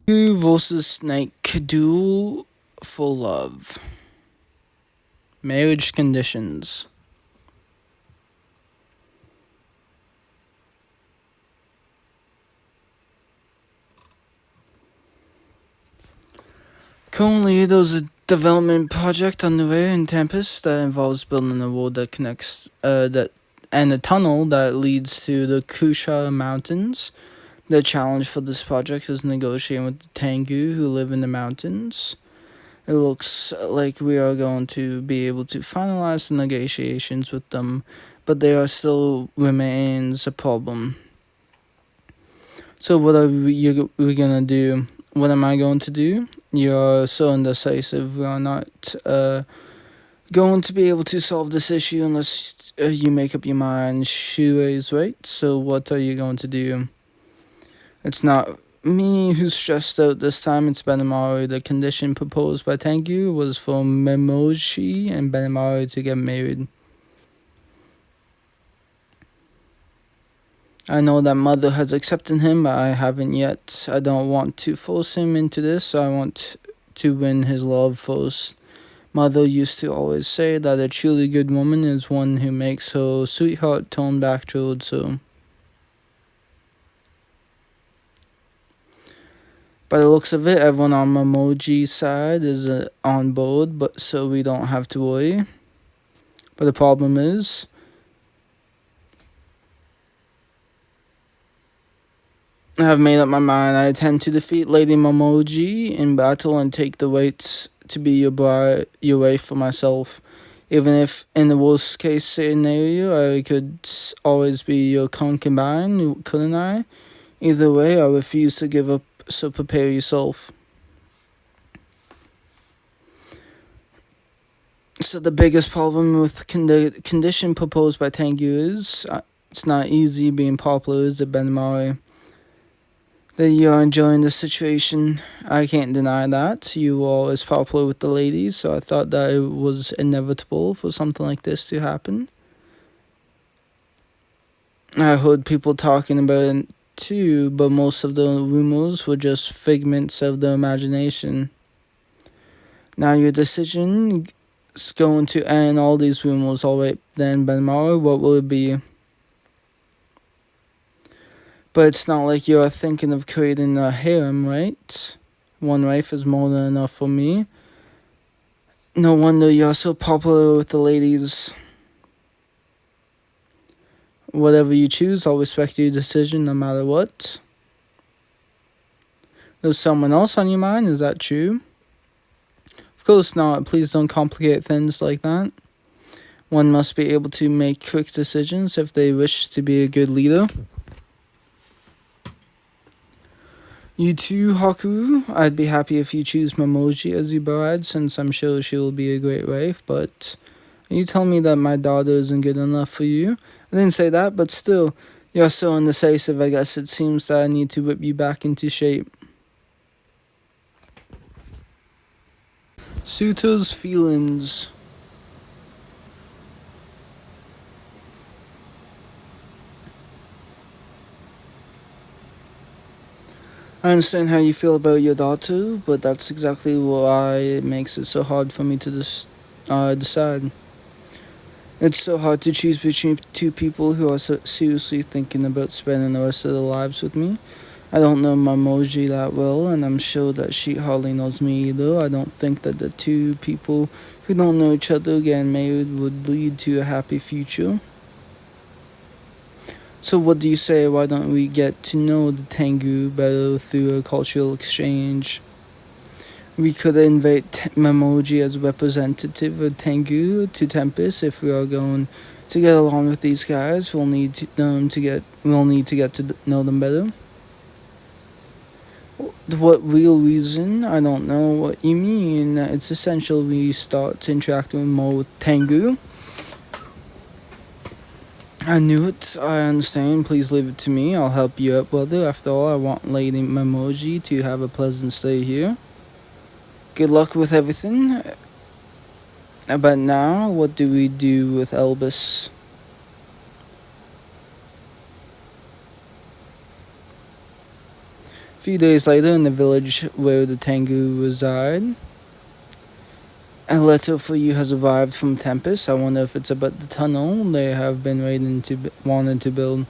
Tengu versus Snake Duel for Love. Marriage conditions. Currently, there's a development project underway in Tempest that involves building a road that connects and a tunnel that leads to the Kusha Mountains. The challenge for this project is negotiating with the Tengu who live in the mountains. It looks like we are going to be able to finalize the negotiations with them, but there still remains a problem. So what are we gonna do? What am I going to do? You're so indecisive. We are not going to be able to solve this issue unless you make up your mind. Shure is right. So what are you going to do? It's not me who's stressed out this time, it's Benamaru. The condition proposed by Tengu was for Memoji and Benamaru to get married. I know that Mother has accepted him, but I haven't yet. I don't want to force him into this. I want to win his love first. Mother used to always say that a truly good woman is one who makes her sweetheart turn back towards her. By the looks of it, everyone on Memoji's side is on board, but so we don't have to worry. But the problem is, I have made up my mind. I intend to defeat Lady Memoji in battle and take the rights to be your wife for myself. Even if, in the worst case scenario, I could always be your concubine, couldn't I? Either way, I refuse to give up, so prepare yourself. So the biggest problem with the condition proposed by Tengu is it's not easy being popular as a Benamari. That you are enjoying the situation, I can't deny that. You were always popular with the ladies, so I thought that it was inevitable for something like this to happen. I heard people talking about it too, but most of the rumors were just figments of the imagination. Now your decision is going to end all these rumors. Alright then, Benmar, what will it be? But it's not like you are thinking of creating a harem, right? One wife is more than enough for me. No wonder you're so popular with the ladies. Whatever you choose, I'll respect your decision no matter what. There's someone else on your mind, is that true? Of course not, please don't complicate things like that. One must be able to make quick decisions if they wish to be a good leader. You too, Haku. I'd be happy if you choose Memoji as your bride, since I'm sure she will be a great wife, but you tell me that my daughter isn't good enough for you. I didn't say that, but still, you're so indecisive. I guess it seems that I need to whip you back into shape. Suto's feelings. I understand how you feel about your daughter, but that's exactly why it makes it so hard for me to decide. It's so hard to choose between two people who are so seriously thinking about spending the rest of their lives with me. I don't know Memoji that well, and I'm sure that she hardly knows me either. I don't think that the two people who don't know each other getting married would lead to a happy future. So what do you say, why don't we get to know the Tengu better through a cultural exchange? We could invite Memoji as a representative of Tengu to Tempest. If we are going to get along with these guys, we'll need to get to know them better. What real reason? I don't know what you mean. It's essential we start interacting more with Tengu. I knew it. I understand. Please leave it to me. I'll help you out, brother. After all, I want Lady Memoji to have a pleasant stay here. Good luck with everything. But now, what do we do with Elvis? A few days later, in the village where the Tengu reside, a letter for you has arrived from Tempest. I wonder if it's about the tunnel they have been waiting to wanted to build.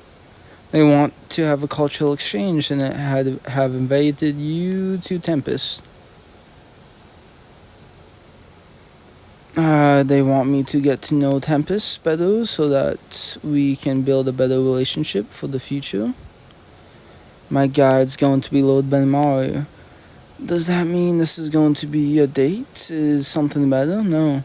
They want to have a cultural exchange and have invited you to Tempest. They want me to get to know Tempest better so that we can build a better relationship for the future. My guide's going to be Lord Benmario. Does that mean this is going to be a date? Is something better? No.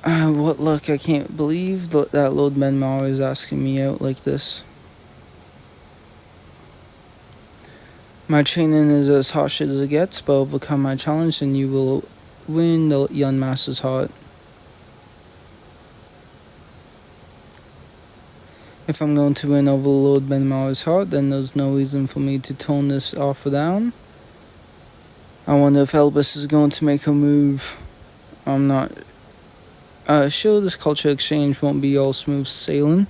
What luck, I can't believe that Lord Benmario is asking me out like this. My training is as harsh as it gets, but overcome my challenge and you will win the young master's heart. If I'm going to win over Lord Benmario's heart, then there's no reason for me to tone this offer down. I wonder if Elbus is going to make a move. I'm not sure this culture exchange won't be all smooth sailing.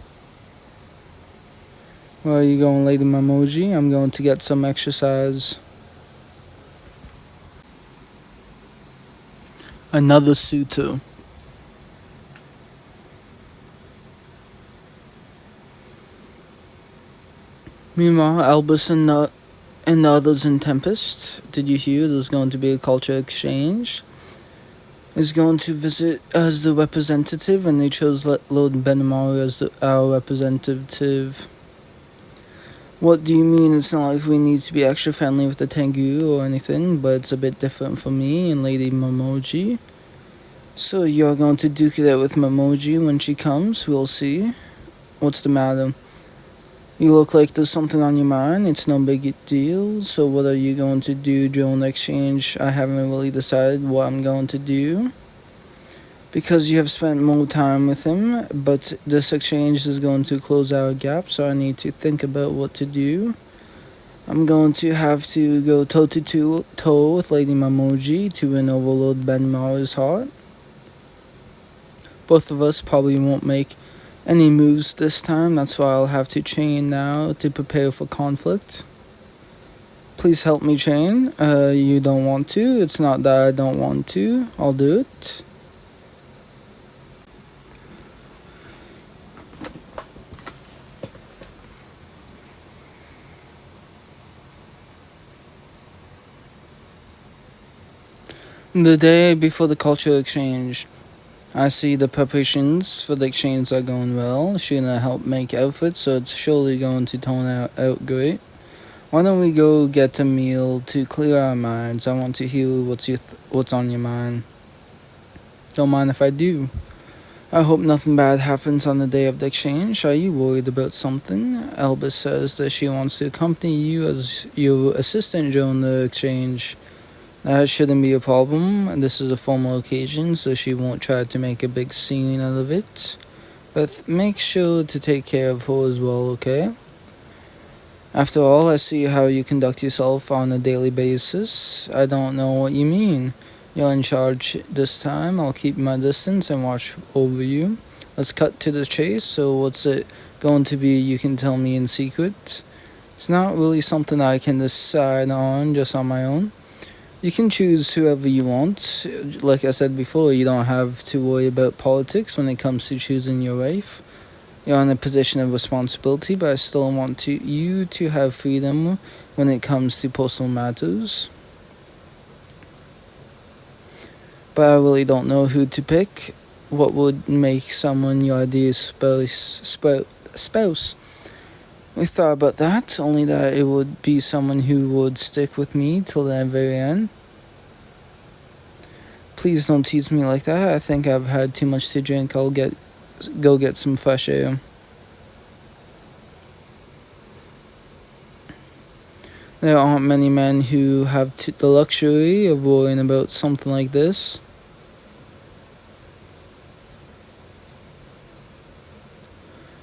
Where are you going, Lady Mamoji? I'm going to get some exercise. Another suitor. Meanwhile, Albus and the others in Tempest, did you hear there's going to be a culture exchange? Is going to visit as the representative, and they chose Lord Benamaru as our representative. What do you mean? It's not like we need to be extra friendly with the Tengu or anything, but it's a bit different for me and Lady Momoji. So you're going to duke it out with Momoji when she comes? We'll see. What's the matter? You look like there's something on your mind. It's no big deal. So what are you going to do during the exchange? I haven't really decided what I'm going to do. Because you have spent more time with him, but this exchange is going to close our gap, so I need to think about what to do. I'm going to have to go toe-to-toe with Lady Mamoji to win over Lord Benmar's heart. Both of us probably won't make any moves this time, that's why I'll have to train now to prepare for conflict. Please help me train. You don't want to? It's not that I don't want to. I'll do it. The day before the cultural exchange, I see the preparations for the exchange are going well. She's gonna help make outfits, so it's surely going to turn out great. Why don't we go get a meal to clear our minds? I want to hear what's on your mind. Don't mind if I do. I hope nothing bad happens on the day of the exchange. Are you worried about something? Albus says that she wants to accompany you as your assistant during the exchange. That shouldn't be a problem. This is a formal occasion, so she won't try to make a big scene out of it. But make sure to take care of her as well, okay? After all, I see how you conduct yourself on a daily basis. I don't know what you mean. You're in charge this time. I'll keep my distance and watch over you. Let's cut to the chase. So what's it going to be you can tell me in secret? It's not really something I can decide on just on my own. You can choose whoever you want. Like I said before, you don't have to worry about politics when it comes to choosing your wife. You're in a position of responsibility, but I still want you to have freedom when it comes to personal matters. But I really don't know who to pick. What would make someone your ideal spouse? We thought about that, only that it would be someone who would stick with me till the very end. Please don't tease me like that. I think I've had too much to drink. I'll go get some fresh air. There aren't many men who have the luxury of worrying about something like this.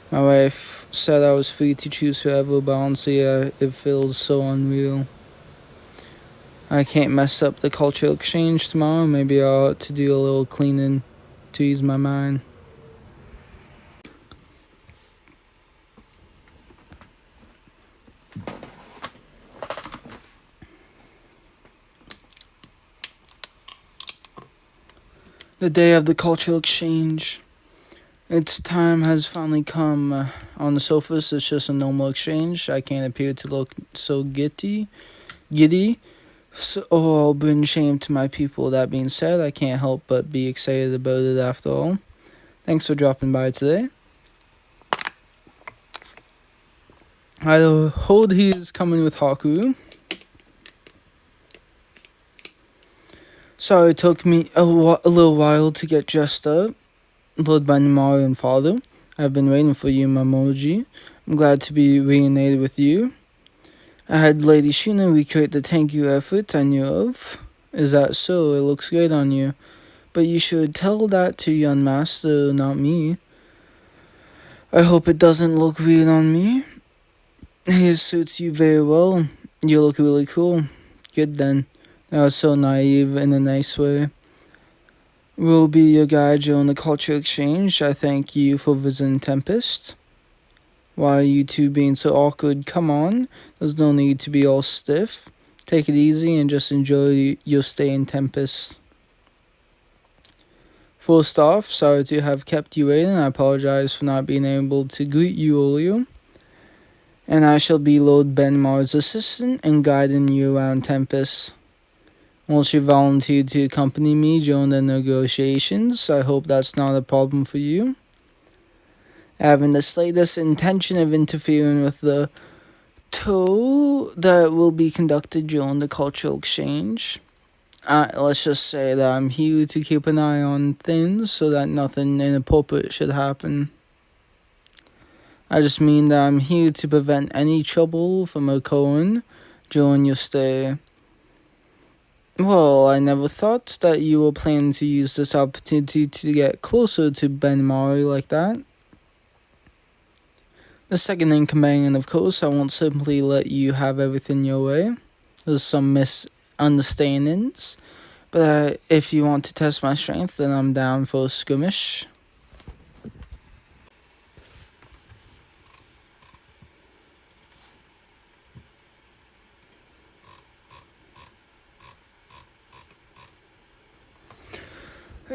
My wife said I was free to choose whoever, but honestly, it feels so unreal. I can't mess up the cultural exchange tomorrow. Maybe I ought to do a little cleaning to ease my mind. The day of the cultural exchange. Its time has finally come. On the surface, it's just a normal exchange. I can't appear to look so giddy, so I'll bring shame to my people. That being said, I can't help but be excited about it after all. Thanks for dropping by today. I hold he is coming with Haku. Sorry it took me a little while to get dressed up. Led by Mario and Father, I've been waiting for you, Mamoji. I'm glad to be reunited with you. I had Lady Shuna recreate the Tengu outfit I knew of. Is that so? It looks great on you. But you should tell that to young master, not me. I hope it doesn't look weird on me. His suits you very well. You look really cool. Good then. That was so naive in a nice way. Will be your guide during the cultural exchange. I thank you for visiting Tempest. Why are you two being so awkward? Come on. There's no need to be all stiff. Take it easy and just enjoy your stay in Tempest. First off, sorry to have kept you waiting. I apologize for not being able to greet you earlier. And I shall be Lord Benmar's assistant and guiding you around Tempest. Once you volunteered to accompany me during the negotiations, I hope that's not a problem for you. Having the slightest intention of interfering with the tour that will be conducted during the cultural exchange. Let's just say that I'm here to keep an eye on things so that nothing inappropriate should happen. I just mean that I'm here to prevent any trouble from occurring during your stay. Well, I never thought that you were planning to use this opportunity to get closer to Benmari like that. The second in command, and of course, I won't simply let you have everything your way. There's some misunderstandings, but if you want to test my strength, then I'm down for a skirmish.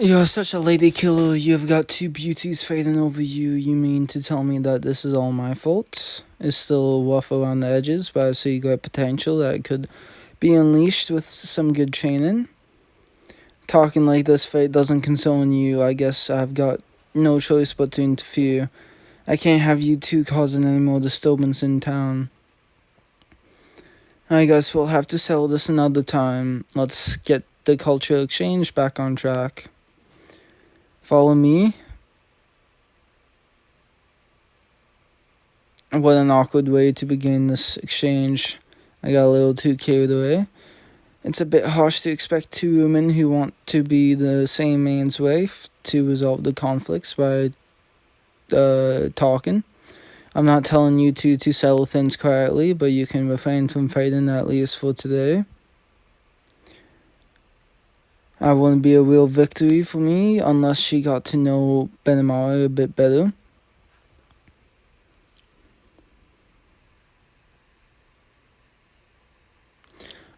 You're such a lady killer. You've got two beauties fighting over you. You mean to tell me that this is all my fault? It's still rough around the edges, but I see great potential that could be unleashed with some good training. Talking like this fight doesn't concern you. I guess I've got no choice but to interfere. I can't have you two causing any more disturbance in town. I guess we'll have to settle this another time. Let's get the cultural exchange back on track. Follow me. What an awkward way to begin this exchange. I got a little too carried away. It's a bit harsh to expect two women who want to be the same man's wife to resolve the conflicts by talking. I'm not telling you two to settle things quietly, but you can refrain from fighting at least for today. I wouldn't be a real victory for me unless she got to know Benamari a bit better.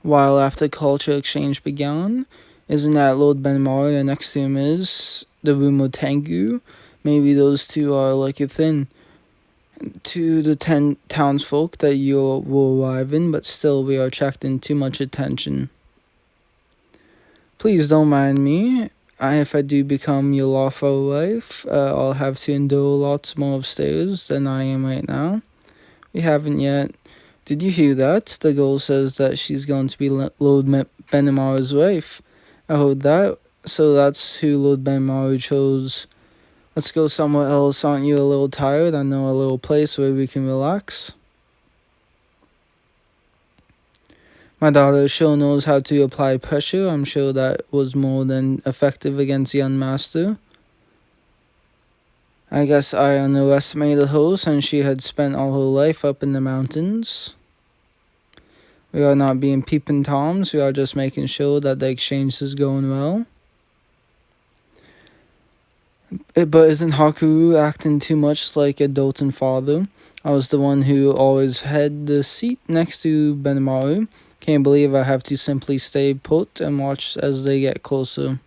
While after culture exchange began, isn't that Lord Benamari and next to him is the rumored Tengu? Maybe those two are like a thing. To the 10 townsfolk that you will arrive in, but still we are attracting too much attention. Please don't mind me. If I do become your lawful wife, I'll have to endure lots more upstairs than I am right now. We haven't yet. Did you hear that? The girl says that she's going to be Lord Benamari's wife. I heard that, so that's who Lord Benamari chose. Let's go somewhere else. Aren't you a little tired? I know a little place where we can relax. My daughter sure knows how to apply pressure. I'm sure that was more than effective against young master. I guess I underestimated her since she had spent all her life up in the mountains. We are not being peeping toms. We are just making sure that the exchange is going well. But isn't Haku acting too much like a doting father? I was the one who always had the seat next to Benamaru. Can't believe I have to simply stay put and watch as they get closer.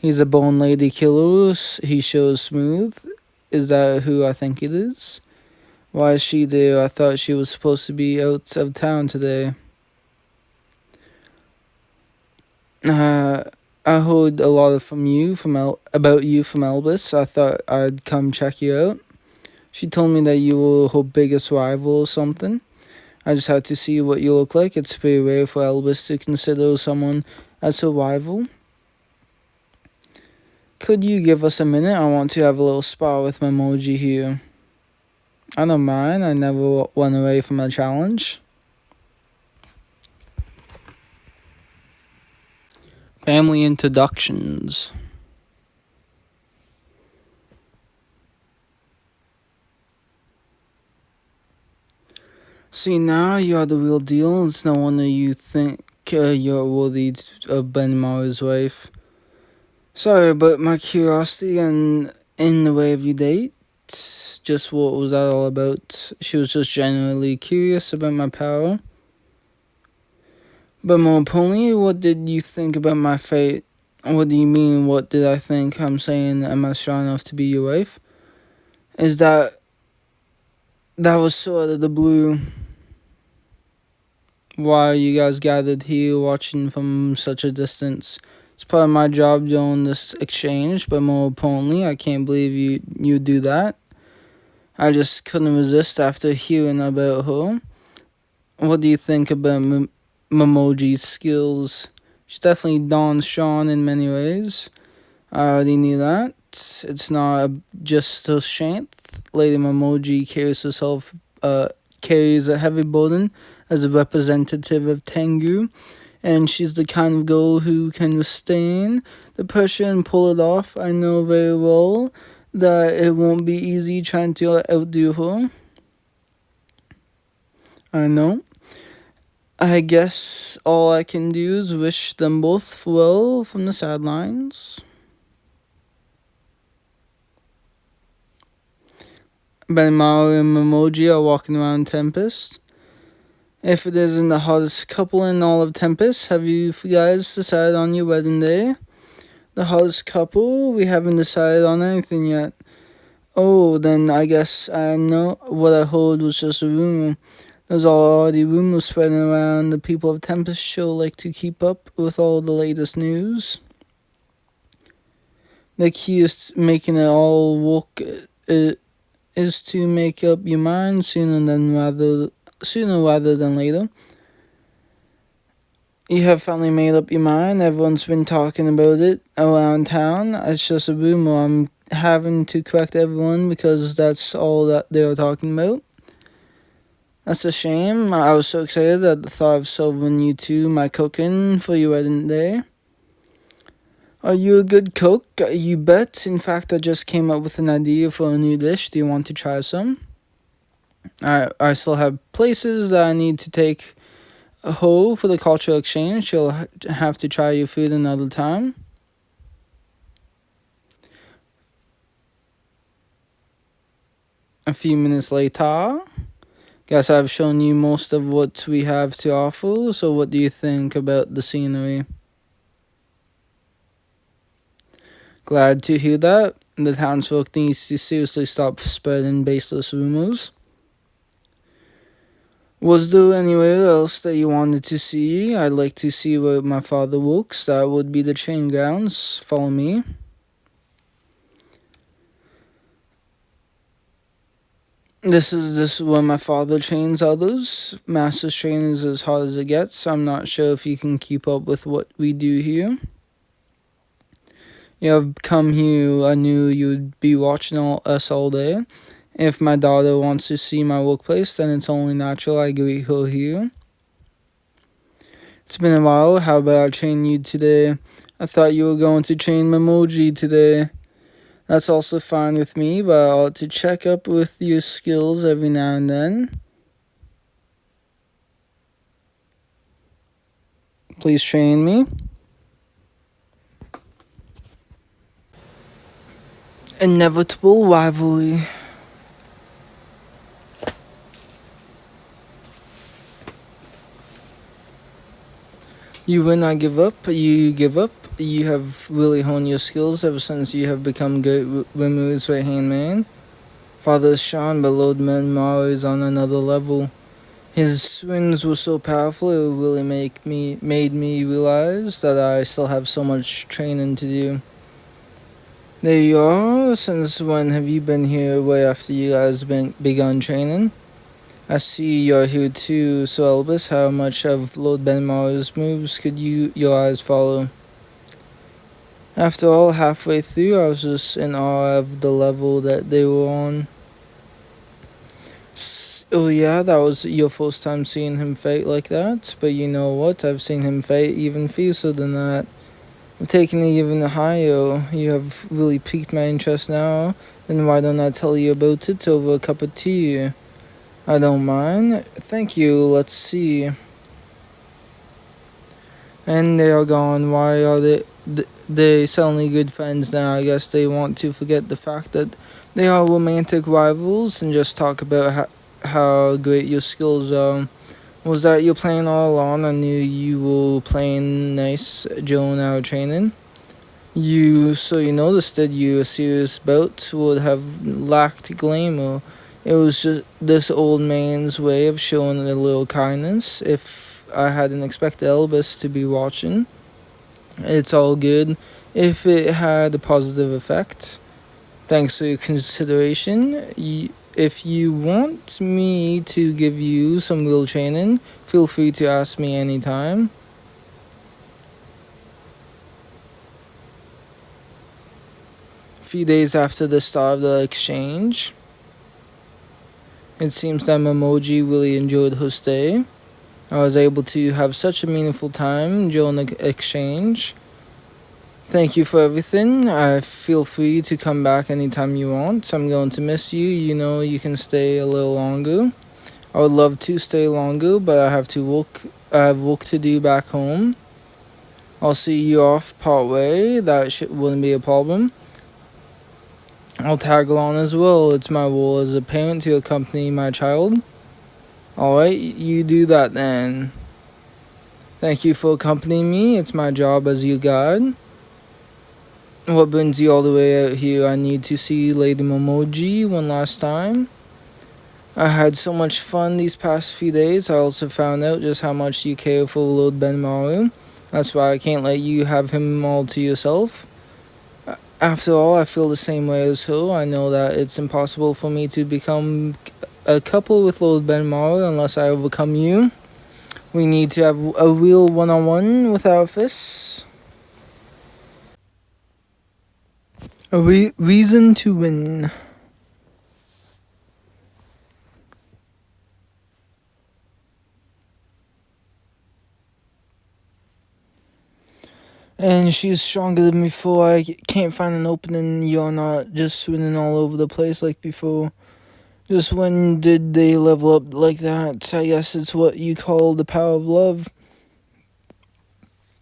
He's a bone lady killer. He shows smooth. Is that who I think it is? Why is she there? I thought she was supposed to be out of town today. Uh, I heard a lot from you about you from Elvis. I thought I'd come check you out. She told me that you were her biggest rival or something. I just had to see what you look like. It's pretty rare for Elvis to consider someone as a rival. Could you give us a minute? I want to have a little spar with my emoji here. I don't mind. I never went away from a challenge. Family introductions. See, now you're the real deal. It's no wonder you think you're worthy of Ben Mao's wife. Sorry, but my curiosity and in the way of your date. Just what was that all about? She was just genuinely curious about my power. But more importantly, what did you think about my fate? What do you mean, what did I think? I'm saying, am I strong enough to be your wife? Is that was so out of the blue. Why are you guys gathered here watching from such a distance? It's part of my job doing this exchange, but more importantly, I can't believe you do that. I just couldn't resist after hearing about her. What do you think about Momoji's skills? She's definitely Dawn Shawn in many ways. I already knew that. It's not just her strength. Lady Momoji carries a heavy burden as a representative of Tengu, and she's the kind of girl who can withstand the pressure and pull it off. I know very well that it won't be easy trying to outdo her. I know. I guess all I can do is wish them both well from the sidelines. Benmaro and Memoji are walking around Tempest. If it isn't the hottest couple in all of Tempest, have you guys decided on your wedding day? The hottest couple? We haven't decided on anything yet. Oh, then I guess I know what I heard was just a rumor. There's already rumors spreading around. The people of Tempest sure like to keep up with all the latest news. The key is making it all work. Is to make up your mind sooner rather than later. You have finally made up your mind. Everyone's been talking about it around town. It's just a rumor. I'm having to correct everyone because that's all that they are talking about. That's a shame. I was so excited at the thought of serving you two my cooking for your wedding day. Are you a good cook? You bet. In fact, I just came up with an idea for a new dish. Do you want to try some? I still have places that I need to take her for the cultural exchange. She'll have to try your food another time. A few minutes later. Guess I've shown you most of what we have to offer, so what do you think about the scenery? Glad to hear that. The townsfolk needs to seriously stop spreading baseless rumors. Was there anywhere else that you wanted to see? I'd like to see where my father works. That would be the training grounds. Follow me. This is where my father trains others. Master's training is as hard as it gets. I'm not sure if you can keep up with what we do here. You have come here. I knew you'd be watching us all day. If my daughter wants to see my workplace, then it's only natural I greet her here. It's been a while. How about I train you today? I thought you were going to train Memoji today. That's also fine with me, but I ought to check up with your skills every now and then. Please train me. Inevitable rivalry. You win, I give up. You give up. you have really honed your skills ever since you have become good with moves right hand man. Father is Sean, but Lord Menmar is on another level. His swings were so powerful it really made me realize that I still have so much training to do. There you are. Since when have you been here way after you guys begun training? I see you're here too, so Elvis, how much of Lord Benmar's moves could your eyes follow? After all, halfway through, I was just in awe of the level that they were on. Oh yeah, that was your first time seeing him fight like that? But you know what, I've seen him fight even fiercer than that. I've taken it even higher. You have really piqued my interest now. Then why don't I tell you about it over a cup of tea? I don't mind. Thank you, let's see. And they are gone. Why are they suddenly good friends now? I guess they want to forget the fact that they are romantic rivals and just talk about how great your skills are. Was that your plan all along? I knew you were playing nice during our training. So you noticed that your serious bout would have lacked glamour. It was just this old man's way of showing a little kindness. If I hadn't expected Elvis to be watching, it's all good. If it had a positive effect, thanks for your consideration. If you want me to give you some real training, feel free to ask me anytime. A few days after the start of the exchange, it seems that Memoji really enjoyed her stay. I was able to have such a meaningful time during the exchange. Thank you for everything. Feel free to come back anytime you want. I'm going to miss you. You know, you can stay a little longer. I would love to stay longer, but I have work to do back home. I'll see you off part way. Wouldn't be a problem. I'll tag along as well. It's my role as a parent to accompany my child. Alright, you do that then. Thank you for accompanying me. It's my job as your guide. What brings you all the way out here? I need to see Lady Momoji one last time. I had so much fun these past few days. I also found out just how much you care for Lord Benmaru. That's why I can't let you have him all to yourself. After all, I feel the same way as her. I know that it's impossible for me to become a couple with Lord Benmaru unless I overcome you. We need to have a real one-on-one with our fists. A reason to win. And she's stronger than before. I can't find an opening. You're not just swinging all over the place like before. Just when did they level up like that? I guess it's what you call the power of love.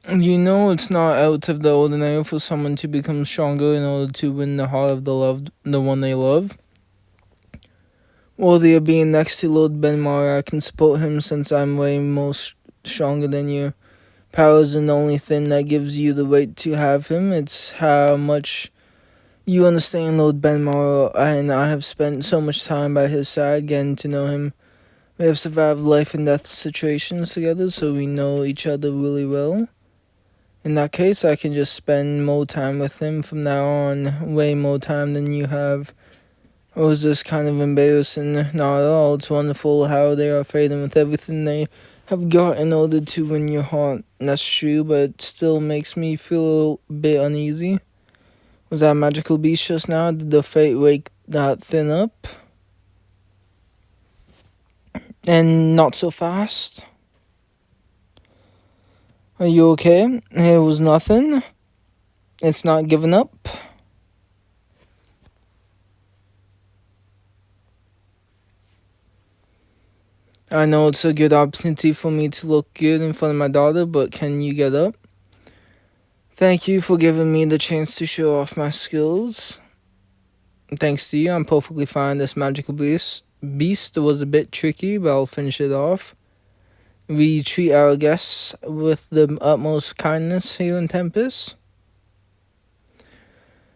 You know it's not out of the ordinary for someone to become stronger in order to win the heart of the one they love. Worthy of being next to Lord Benmar, I can support him since I'm way more stronger than you. Power isn't the only thing that gives you the right to have him. It's how much you understand Lord Benmar, and I have spent so much time by his side getting to know him. We have survived life and death situations together, so we know each other really well. In that case, I can just spend more time with him from now on, way more time than you have. Or is this kind of embarrassing? Not at all. It's wonderful how they are fighting with everything they have got in order to win your heart. That's true, but it still makes me feel a bit uneasy. Was that magical beast just now? Did the fate wake that thing up? And not so fast? Are you okay? It was nothing. It's not giving up. I know it's a good opportunity for me to look good in front of my daughter, but can you get up? Thank you for giving me the chance to show off my skills. Thanks to you, I'm perfectly fine. This magical beast was a bit tricky, but I'll finish it off. We treat our guests with the utmost kindness here in Tempest.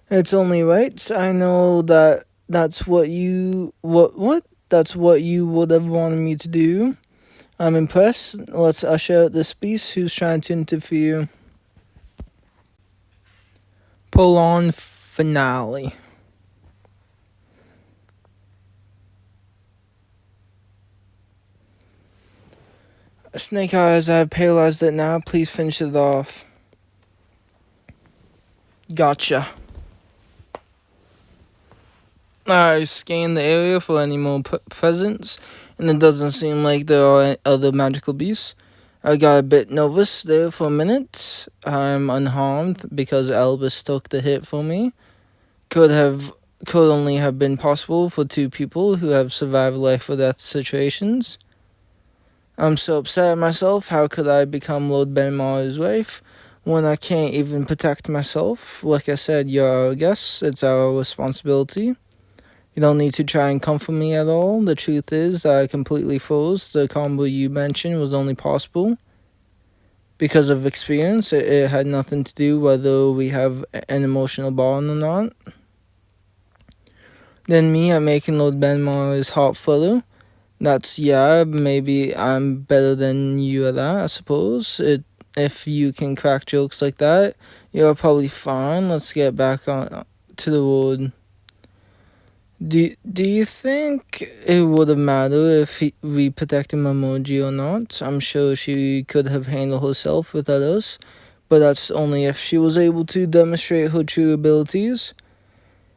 It's only right. I know that that's what you what that's what you would have wanted me to do. I'm impressed. Let's usher out this beast who's trying to interfere. Pull on finale. Snake Eyes, I have paralyzed it now. Please finish it off. Gotcha. I scanned the area for any more presents, and it doesn't seem like there are other magical beasts. I got a bit nervous there for a minute. I'm unharmed because Albus took the hit for me. Could only have been possible for two people who have survived life or death situations. I'm so upset at myself. How could I become Lord Benmar's wife when I can't even protect myself? Like I said, you're our guests. It's our responsibility. You don't need to try and comfort me at all. The truth is, I completely froze. The combo you mentioned was only possible because of experience. It had nothing to do whether we have an emotional bond or not. Then me, I'm making Lord Benmar's heart flutter. That's, yeah, maybe I'm better than you at that, I suppose. If you can crack jokes like that, you're probably fine. Let's get back on to the road. Do you think it would have mattered if we protected Mamoji or not? I'm sure she could have handled herself without us, but that's only if she was able to demonstrate her true abilities.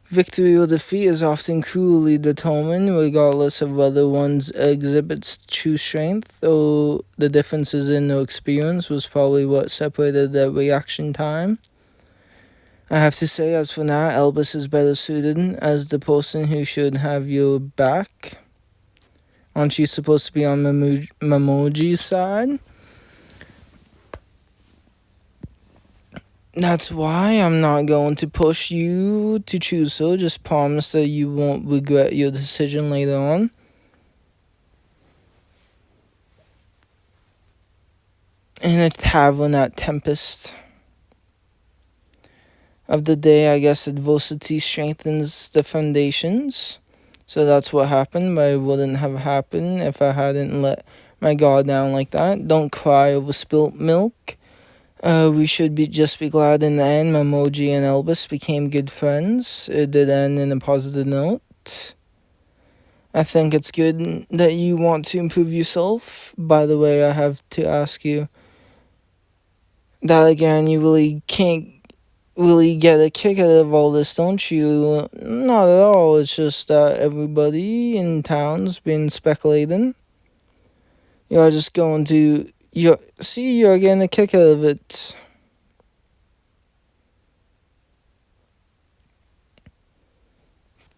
Victory or defeat is often cruelly determined, regardless of whether one exhibits true strength or the differences in their experience was probably what separated their reaction time. I have to say, as for now, Elvis is better suited as the person who should have your back. Aren't you supposed to be on Memoji's side? That's why I'm not going to push you to choose her. Just promise that you won't regret your decision later on. In a tavern at Tempest of the day, I guess adversity strengthens the foundations. So that's what happened, but it wouldn't have happened if I hadn't let my guard down like that. Don't cry over spilt milk. We should just be glad in the end Memoji and Elvis became good friends. It did end in a positive note. I think it's good that you want to improve yourself. By the way, I have to ask you that again, you really can't really get a kick out of all this, don't you? Not at all. It's just that everybody in town's been speculating. You're just going to you're getting a kick out of it.